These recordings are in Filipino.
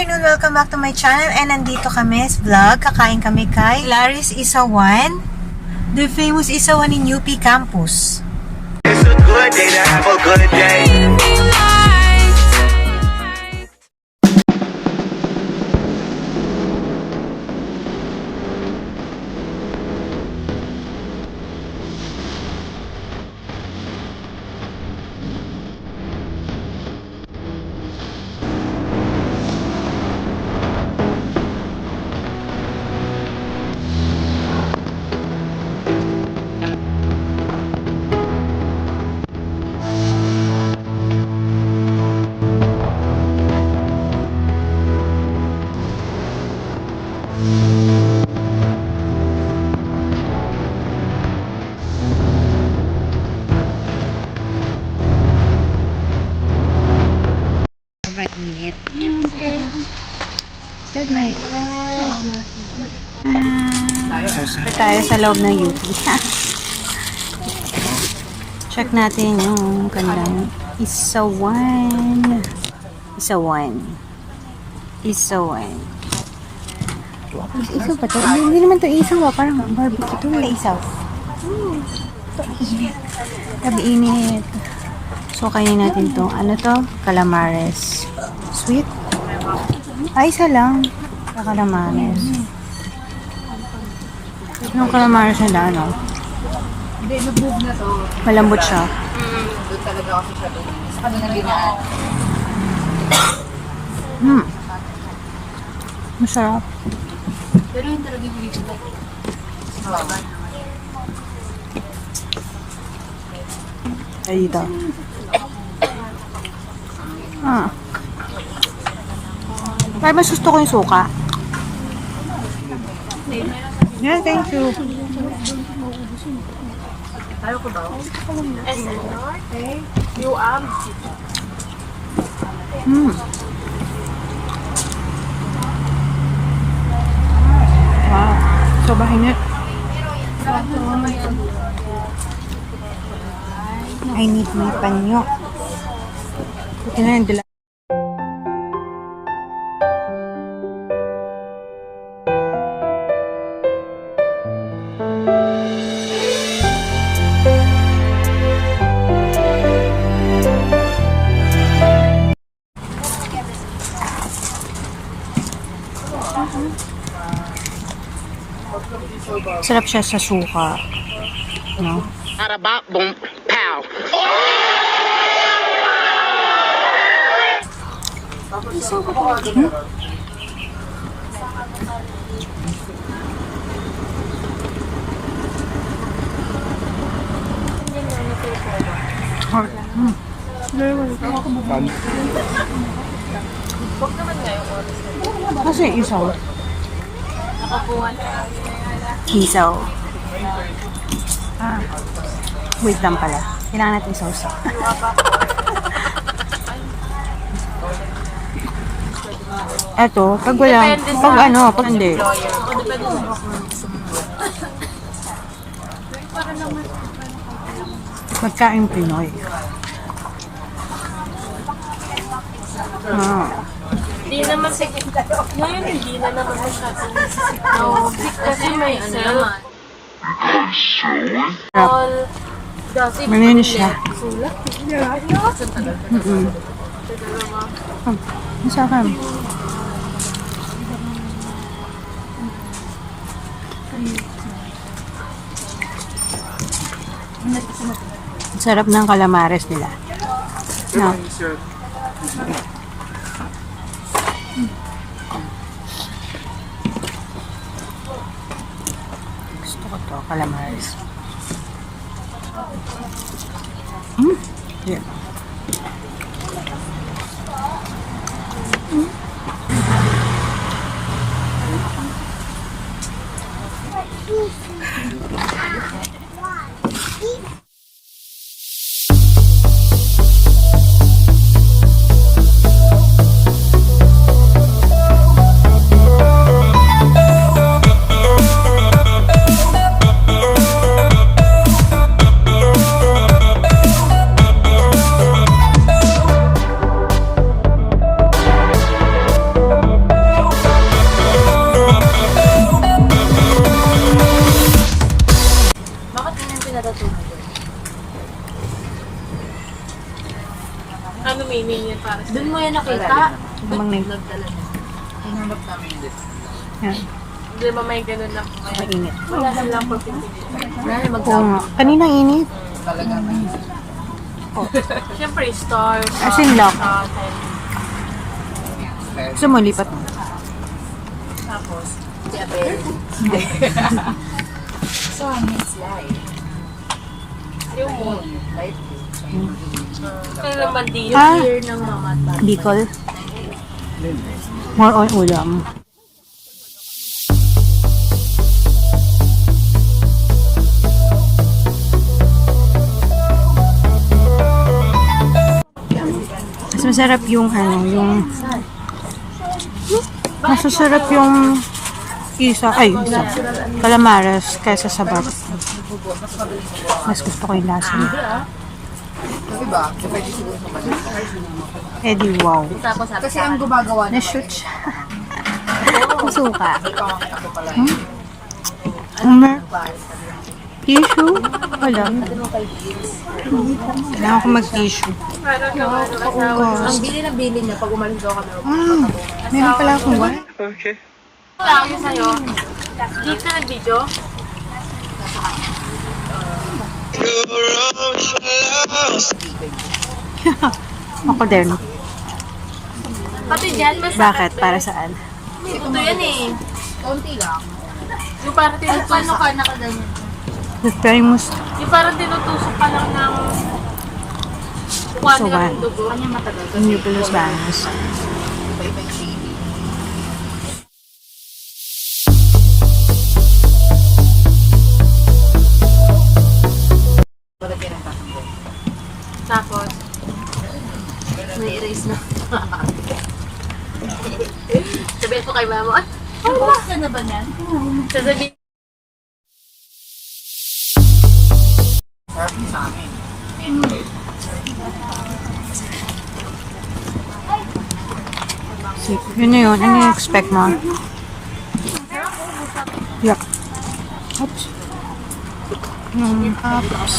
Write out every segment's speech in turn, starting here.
afternoon! Welcome back to my channel and nandito kami sa vlog. Kakain kami kay Laris Isawan, the famous Isawan in UP campus. It's a good day to have a good day. Init. Good night. Tayo sa loob ng UP. Check natin yung kanilang Isawan. Isawan. Isawan. Isaw pa to? Hindi naman to isaw ah. Parang barbecue to. Isaw. Gabi init. So, kainin natin to. Ano to? Calamares. Sweet. Ay, isa lang. Calamares. Yung calamares na ano? Hindi, nabog na to. Malambot siya. Doon talaga ako siya doon. Sa kanila ginaan. Masarap. Pero yun talaga yung video ko. Ay, dito. Kaya mas gusto ko yung suka. Yeah, thank you. Tayo ko ba? You am. Wow. Sobrang init. I need my panyo. Buti na yung dila. Sarap siya sa suka. No? Bada boom, pow. Kasi isaw. Isaw. Wait lang pala. Kailangan natin sauce. Eto, pag wala, pag hindi. Pagkain Pinoy. Hindi naman ngayon hindi na naman masyadong no, kasi may ano naman. All dati Malinis siya. sulat. Masarap. Sarap ng calamares nila. No. Gusto ko to, calamares. Yeah. Ano meaning niya para sa... Doon mo yan nakita? Amang na yun. Nagdala niya. Hinanap namin yun. Yan. Di ba may ganun lang po ngayon? Mainit. Wala na lang po pinili. Wala na Oo magsabi. nga. Kanina init. Talaga mainit. Siyempre, stars. As in lock. Gusto mo, lipat mo. Tapos, si Abel. So, Miss Lai. Yung moon. Light blue. Kaya naman dito. Ah, Year ng mama at papa. Bicol. More on ulam. Mas masarap yung yung mas masarap yung calamares kaysa sa bat. Mas gusto ko yung lasa niya. Kasi ba? Pwede siguro sa Manila. Eh di wow. Tapos, kasi ang gumagawa na Na-shoot siya. Suka. ako pala. Tissue? Wala. Kailangan ko mag-tissue. Ang bili na bili niya pag umalis daw kami. Meron pala akong one. Okay. Wala ako sa'yo. Dito na video. Ako din. Pati dyan, mas Bakit? Para saan? ito yan eh. Konti lang. Yung parang Paano tinutusok. ka nakaganyan? With famous Yung parang tinutusok ka lang ng kuha nila Suwan. ng dugo. Kanya matagal. Nucleus Bangus. Iba-iba yung shady. Wala pinagkakabay. Tapos, May erase na. sabihin ko kay mama, ay, Bukas ka na ba yan? sasabihin. Sarap niya sa amin. Yun na yun. Ano yung expect mo? Yuck. Oops. Oops.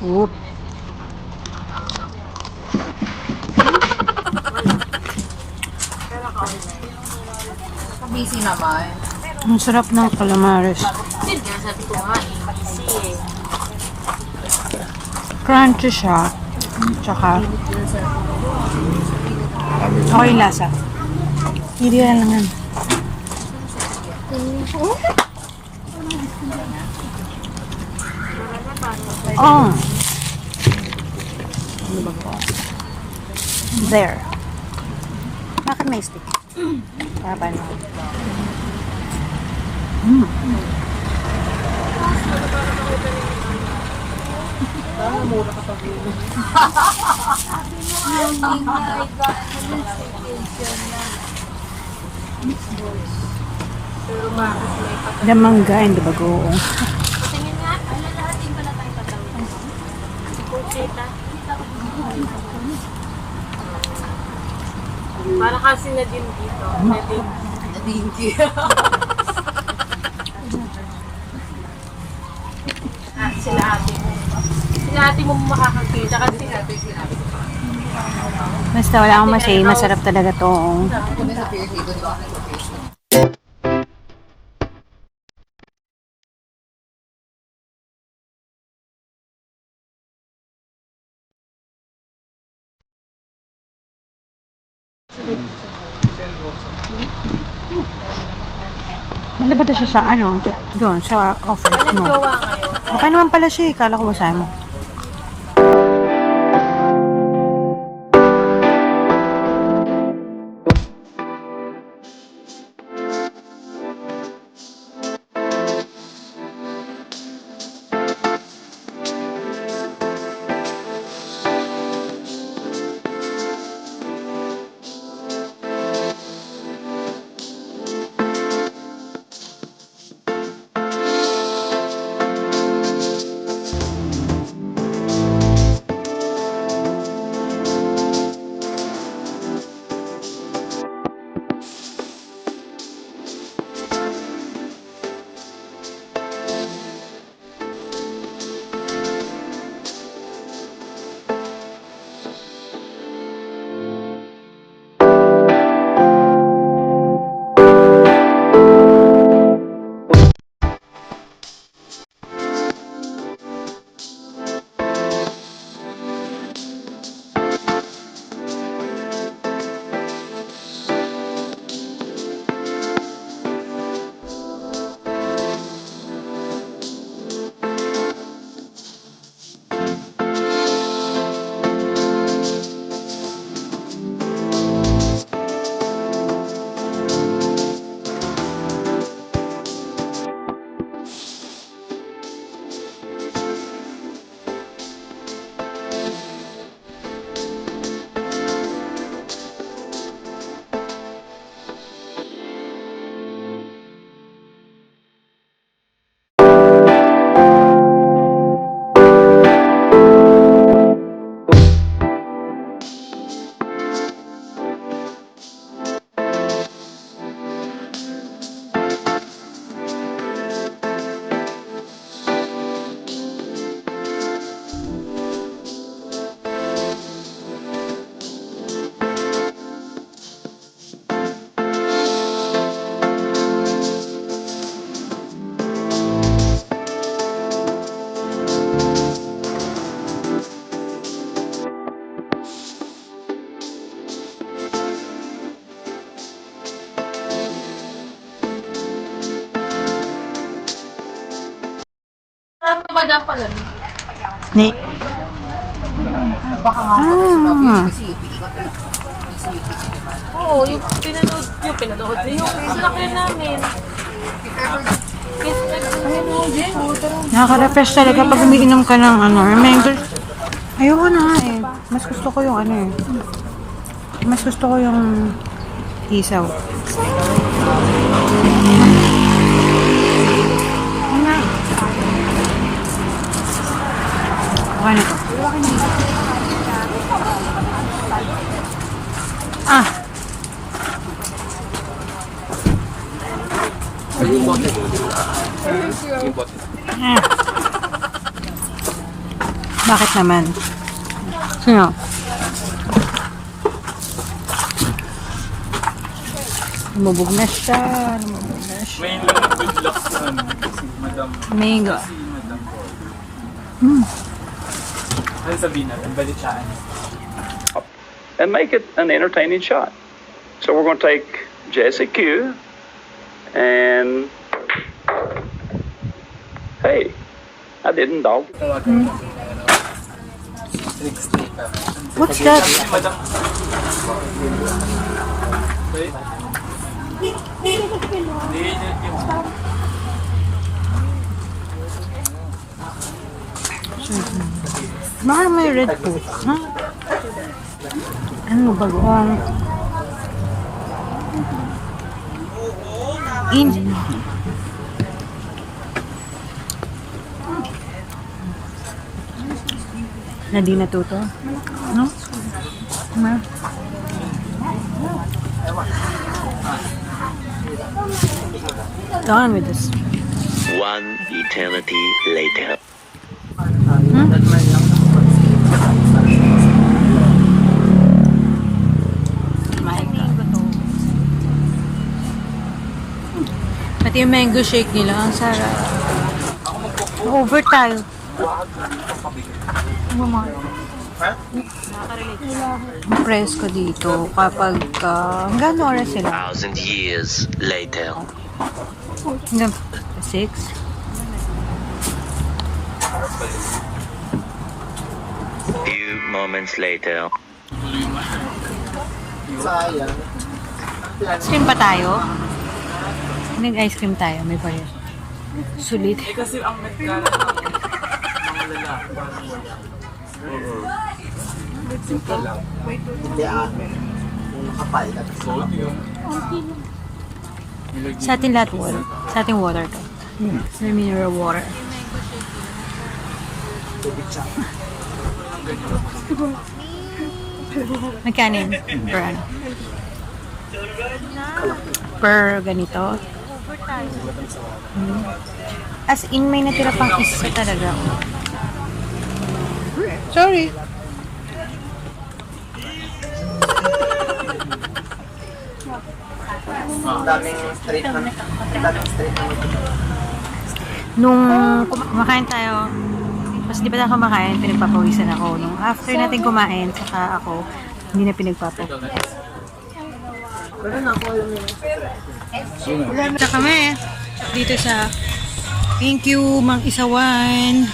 Oop. Busy naman. Ang sarap ng calamares. Yun nga, sabi ko nga, easy eh. Crunchy siya. Tsaka, okay yung lasa. Hindi lang yan. Oh. There. Bakit may stick? Para paano? Damangga and bagoong. Tingin nga, ano lahat din pala tayo patawin. Kutsita. Para kasi na din dito. Na din. Thank you. Sila ate mo. Sila ate mo makakakita kasi Basta wala akong masay, masarap talaga tong Ako na sa Pier Haven ba? malabas na siya sa ano, doon, sa offer. No. gawa ngayon. Okay naman pala siya eh, kala ko basahin mo. Ano ba dyan pala? Ni. Oo, yung pinanood niyo. Yung laki namin. Nakaka-refresh talaga pag umiinom ka ng ano, mango. Ayoko na nga eh. Mas gusto ko yung ano eh. Mas gusto ko yung isaw. Ano? Okay na to. Ah! Ah. Bakit naman? Sino? Lumubog na siya. Lumubog na siya. May good luck sa ano, si Madam. Mango. Si Madam Boy. Ano sabihin natin? Balitaan. And make it an entertaining shot. So we're going to take Jesse Q and hey, I didn't dog. What's that? Si Madam. Wait. Hindi, yung Baka may red food. Ha? Ano ba ang na di natuto? No? Ma? Go on with this. One eternity later. Pati yung mango shake nila, ang sarap. Over tayo. Presko dito kapag hanggang oras sila? 1,000 years later. Hanggang 6? Few moments later. Sayang. Ice cream pa tayo? Nag-ice cream tayo, may pa rin. Sulit. Eh kasi ang nagkala ng mga lalaki parang wala. Simple lang. Hindi yung nakapal na. Gold yung Sa atin lahat water. Sa ating water to. Sa mineral water. Magkano yun? Per ano? Per ganito? As in, may natira pang isa talaga. Sorry. Daming street na. Daming street na. Nung kumakain tayo, mas di ba tayo kumakain, pinagpapawisan ako. Nung after natin kumain, saka ako, hindi na pinagpapawisan. Sa kami, dito sa Thank you, Mang Isawan.